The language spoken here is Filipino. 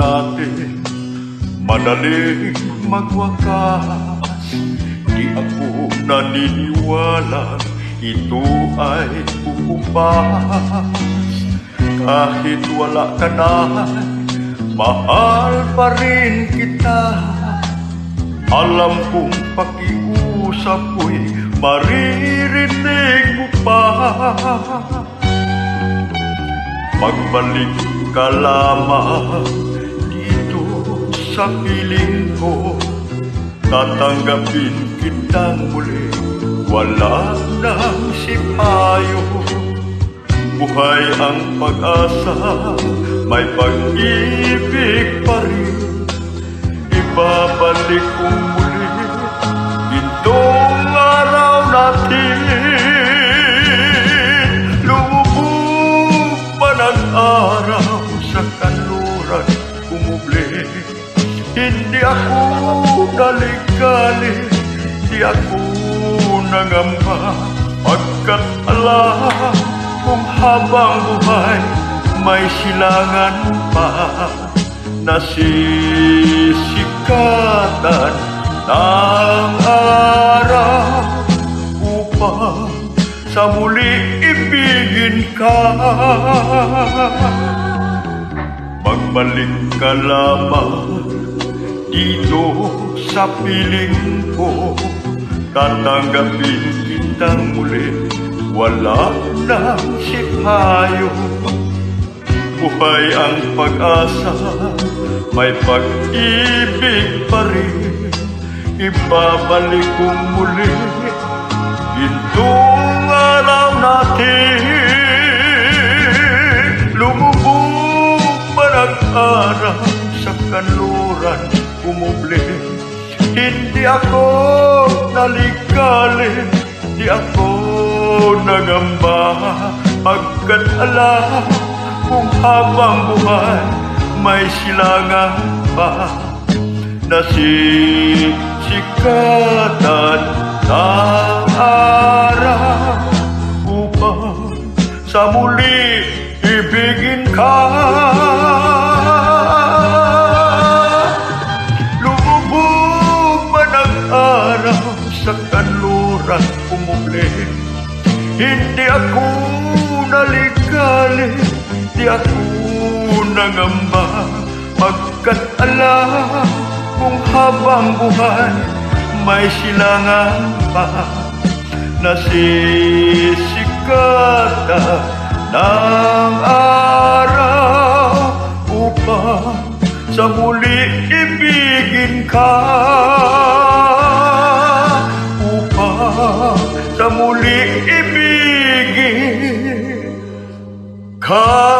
natin madaling magwakas. Di ako naniniwala ito ay bubukas. Kahit wala ka na, mahal pa rin kita. Alam kong pakiusap ko'y maririnig mo pa. Magbalik ka lamang dito sa piling ko. Tatanggapin kitang muli, wala nang sipayo. Buhay ang pag-asa, may pag-ibig pa rin. Ibabalik kong muli gintong araw natin. Lumubog pa ng araw sa kanluran, umubli. Hindi ako naligali, di ako nangamba, pagkat alam kung habang buhay may silangan pa. Nasisikatan ng araw upang sa muli ibigin ka. Magbalik ka lamang dito sa piling ko. Tatanggapin kitang muli, wala nang sipayo. Buhay ang pag-asa, may pag-ibig pa rin. Ibabalik kong muli gintong araw natin. Lumubog man ang araw sa kanluran, umubli. Hindi ako naligali, di ako nangamba, pagkat alam kung habang buhay may silangan pa. Nasisikatan ng araw upang sa muli ibigin ka. Lumubog man ang araw sa kanluran, umubli. Hindi ako naligali, di ako nangamba, pagkat alam kung habang buhay may silangan pa. Nasisikatan ng araw upang sa muli ibigin ka. Upang sa muli ibigin ka.